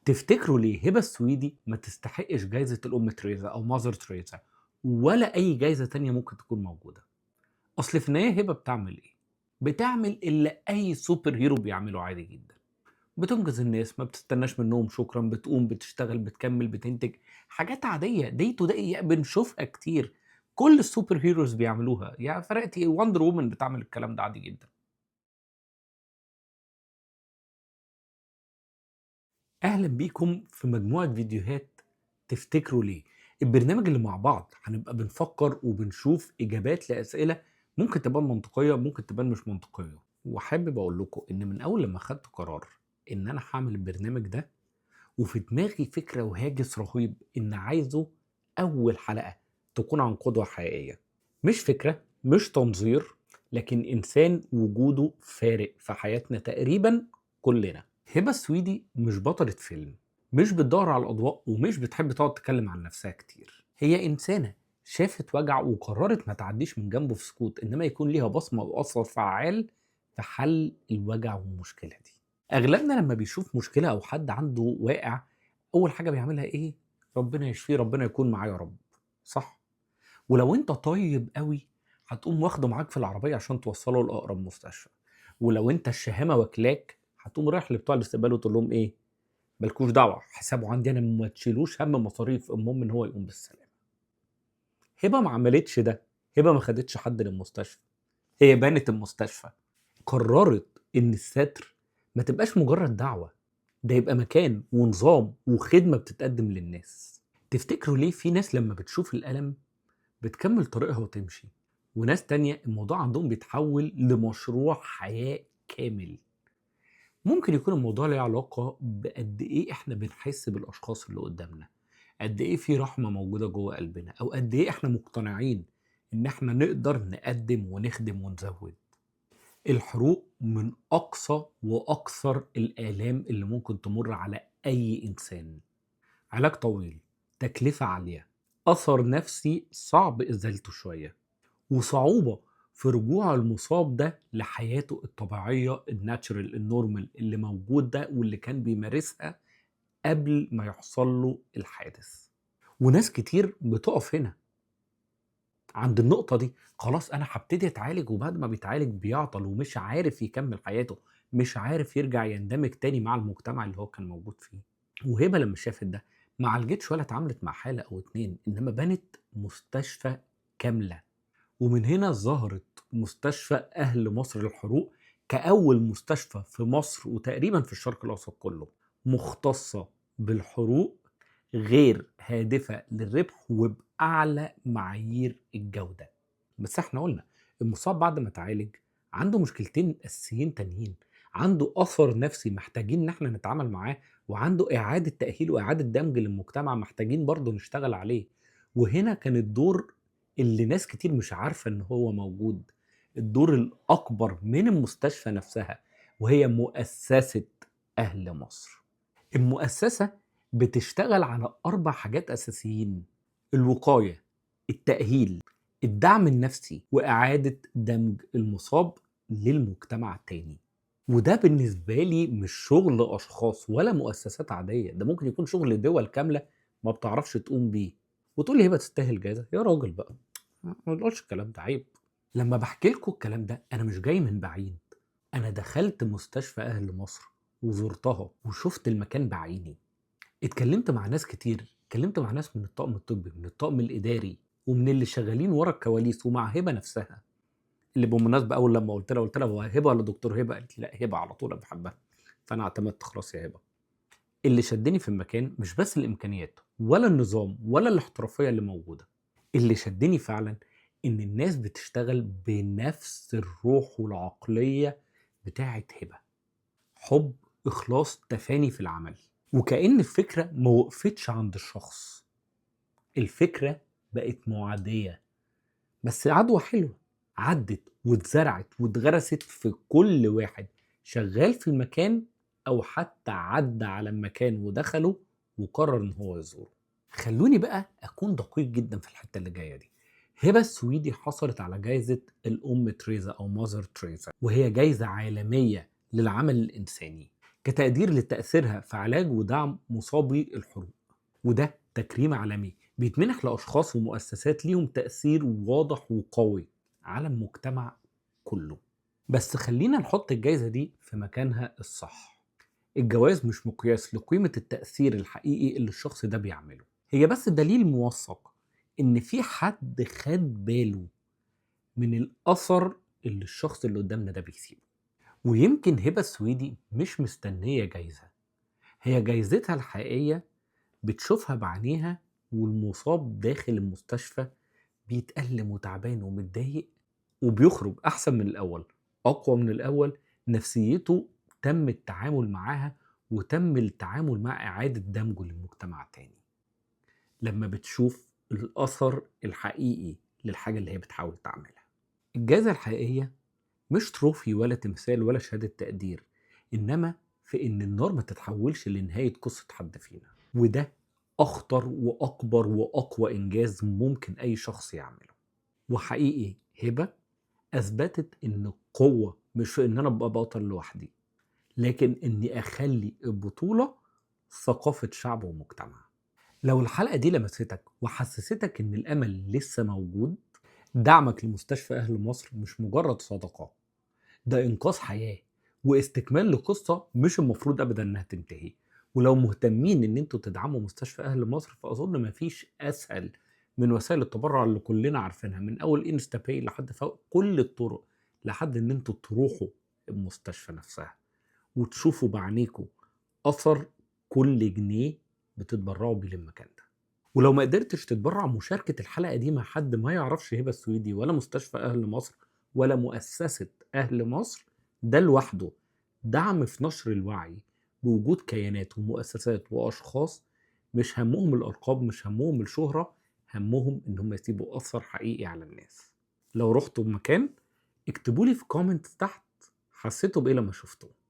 تفتكروا ليه هبة السويدي ما تستحقش جايزة الأم تريزا أو ماذر تريزا ولا أي جايزة تانية ممكن تكون موجودة؟ أصل في النهاية هبة بتعمل إيه؟ بتعمل اللي أي سوبر هيرو بيعمله عادي جدا. بتنقذ الناس، ما بتستناش منهم شكرا، بتقوم بتشتغل بتكمل بتنتج حاجات عادية دي تو دي بنشوفها كتير. كل السوبر هيروز بيعملوها، يعني فرقت إيه؟ وندر وومن بتعمل الكلام ده عادي جدا. أهلا بيكم في مجموعة فيديوهات تفتكروا ليه؟ البرنامج اللي مع بعض هنبقى بنفكر وبنشوف إجابات لأسئلة ممكن تبان منطقية ممكن تبان مش منطقية. وحابب أقول لكم إن من أول لما خدت قرار إن أنا هعمل البرنامج ده وفي دماغي فكرة وهاجس رهيب إن عايزه أول حلقة تكون عن قدوة حقيقية، مش فكرة مش تنظير، لكن إنسان وجوده فارق في حياتنا تقريبا كلنا. هبة السويدي مش بطلة فيلم، مش بتدور على الأضواء ومش بتحب تقعد تتكلم عن نفسها كتير. هي إنسانة شافت وجع وقررت ما تعديش من جنبه في سكوت، إنما يكون ليها بصمة وأثر فعال في حل الوجع والمشكلة دي. أغلبنا لما بيشوف مشكلة أو حد عنده واقع، أول حاجة بيعملها إيه؟ ربنا يشفيه، ربنا يكون معاه يا رب. صح؟ ولو أنت طيب قوي هتقوم واخده معاك في العربية عشان توصله لأقرب مستشفى. ولو أنت الشهامة واكلاك هتقوم رايح لبتوع الاستقبال وتقول لهم إيه؟ مالكوش دعوة، حسابه عندي أنا، ما تشيلوش هم مصاريف، المهم إن هو يقوم بالسلامة. هبة ما عملتش ده، هبة ما خدتش حد للمستشفى، هي بنت المستشفى. قررت إن الستر ما تبقاش مجرد دعوة، ده يبقى مكان ونظام وخدمة بتتقدم للناس. تفتكروا ليه في ناس لما بتشوف الألم بتكمل طريقها وتمشي، وناس تانية الموضوع عندهم بيتحول لمشروع حياة كامل؟ ممكن يكون الموضوع له علاقة بقد إيه إحنا بنحس بالأشخاص اللي قدامنا، قد إيه في رحمة موجودة جوه قلبنا، أو قد إيه إحنا مقتنعين إن إحنا نقدر نقدم ونخدم ونزود. الحروق من أقصى وأكثر الآلام اللي ممكن تمر على أي إنسان. علاج طويل، تكلفة عالية، أثر نفسي صعب إزالته شوية، وصعوبة في رجوع المصاب ده لحياته الطبيعية الناتشرال النورمال اللي موجود ده واللي كان بيمارسها قبل ما يحصل له الحادث. وناس كتير بتقف هنا عند النقطة دي، خلاص أنا هابتدي أتعالج، وبعد ما بيتعالج بيعطل ومش عارف يكمل حياته، مش عارف يرجع يندمج تاني مع المجتمع اللي هو كان موجود فيه. وهبة لما شافت ده ما عالجتش ولا اتعاملت مع حالة أو اتنين، إنما بنت مستشفى كاملة. ومن هنا ظهرت مستشفى أهل مصر للحروق كأول مستشفى في مصر وتقريبا في الشرق الأوسط كله مختصة بالحروق، غير هادفة للربح وبأعلى معايير الجودة. بس احنا قلنا المصاب بعد ما اتعالج عنده مشكلتين أساسيين تانيين، عنده أثر نفسي محتاجين إن احنا نتعامل معاه، وعنده إعادة تأهيل وإعادة دمج للمجتمع محتاجين برضه نشتغل عليه. وهنا كان الدور اللي ناس كتير مش عارفة إن هو موجود، الدور الأكبر من المستشفى نفسها، وهي مؤسسة أهل مصر. المؤسسة بتشتغل على 4 حاجات أساسيين: الوقاية، التأهيل، الدعم النفسي، وإعادة دمج المصاب للمجتمع تاني. وده بالنسبة لي مش شغل أشخاص ولا مؤسسات عادية، ده ممكن يكون شغل دول كاملة ما بتعرفش تقوم بيه. وتقول لي هبة تستاهل جايزة؟ يا راجل بقى، ما تقولش الكلام ده، عيب. لما بحكي لكم الكلام ده أنا مش جاي من بعيد، أنا دخلت مستشفى أهل مصر وزرتها وشفت المكان بعيني. اتكلمت مع ناس كتير، اتكلمت مع ناس من الطاقم الطبي، من الطاقم الإداري، ومن اللي شغالين ورا الكواليس، ومع هبة نفسها اللي بالمناسبة أول لما قلت لها هو هبة ولا دكتور هبة، قالت لي لا هبة على طول، أنا بحبها. فأنا اعتمدت خلاص يا هبة. اللي شدني في المكان مش بس الإمكانيات ولا النظام ولا الاحترافية اللي موجودة، اللي شدني فعلا إن الناس بتشتغل بنفس الروح والعقلية بتاعت هبة: حب، إخلاص، تفاني في العمل. وكأن الفكرة ما وقفتش عند الشخص، الفكرة بقت معادية، بس عدوى حلوة عدت واتزرعت واتغرست في كل واحد شغال في المكان أو حتى عدى على المكان ودخله وقرر إن هو يزوره. خلوني بقى أكون دقيق جدا في الحتة اللي جاية دي. هبة السويدي حصلت على جائزة الأم تريزا أو ماذر تريزا، وهي جائزة عالمية للعمل الإنساني. كتقدير لتأثيرها في علاج ودعم مصابي الحروق. وده تكريم عالمي بيتمنح لأشخاص ومؤسسات ليهم تأثير واضح وقوي على المجتمع كله. بس خلينا نحط الجايزة دي في مكانها الصح. الجوائز مش مقياس لقيمة التأثير الحقيقي اللي الشخص ده بيعمله، هي بس دليل موثق إن في حد خد باله من الأثر اللي الشخص اللي قدامنا ده بيسيبه. ويمكن هبة السويدي مش مستنية جايزة، هي جايزتها الحقيقية بتشوفها بعينيها، والمصاب داخل المستشفى بيتألم وتعبان ومتضايق، وبيخرج أحسن من الأول، أقوى من الأول، نفسيته تم التعامل معاها وتم التعامل مع إعادة دمجه للمجتمع تاني. لما بتشوف الأثر الحقيقي للحاجة اللي هي بتحاول تعملها. الجائزة الحقيقية مش تروفي ولا تمثال ولا شهادة تقدير، إنما في إن النار ما تتحولش لنهاية قصة حد فينا. وده أخطر وأكبر وأقوى إنجاز ممكن أي شخص يعمله. وحقيقي هبة أثبتت إن القوة مش في إن أنا أبقى بطل لوحدي، لكن إني أخلي البطولة ثقافة شعب ومجتمع. لو الحلقة دي لمستك وحسستك إن الأمل لسه موجود، دعمك لمستشفى أهل مصر مش مجرد صدقة، ده إنقاذ حياة واستكمال لقصة مش المفروض أبدا إنها تنتهي. ولو مهتمين إن انتوا تدعموا مستشفى أهل مصر، فأظن مفيش أسهل من وسائل التبرع اللي كلنا عارفينها، من أول انستا باي لحد فوق كل الطرق، لحد إن انتوا تروحوا المستشفى نفسها وتشوفوا بعينيكوا أثر كل جنيه بتتبرعوا بيه للمكان ده. ولو ما قدرتش تتبرع، مشاركة الحلقة دي مع حد ما يعرفش هبة السويدي ولا مستشفى أهل مصر ولا مؤسسة أهل مصر، ده لوحده دعم في نشر الوعي بوجود كيانات ومؤسسات وأشخاص مش همهم الألقاب، مش همهم الشهرة، همهم إنهم يسيبوا أثر حقيقي على الناس. لو رحتوا بمكان، اكتبولي في كومنت تحت حسيتوا بإيه لما شفتوه.